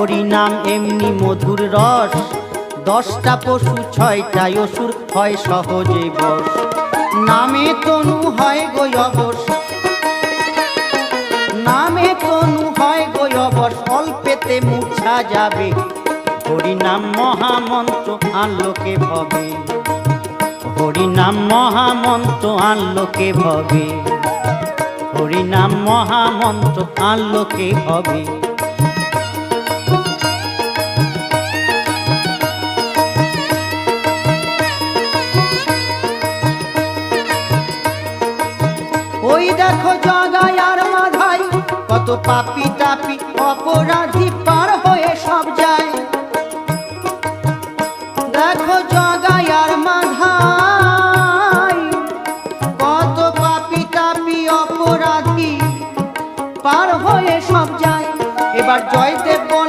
হরি নাম এমনি মধুর রস, 10টা পশু 6টা অসুর হয় সহজে বশ। নামে তনু হয় গো অবশ, নামে তনু হয় গো অবশ, অল্পেতে মূর্ছা যাবে। হরি নাম মহামন্ত্র আনলোকে ভবে, হরি নাম মহামন্ত্র আনলোকে ভবে, হরি নাম মহামন্ত্র আনলোকে ভবে। ওই দেখো জগায় আর মাধাই, কত পাপি টাপি অপরাধী পার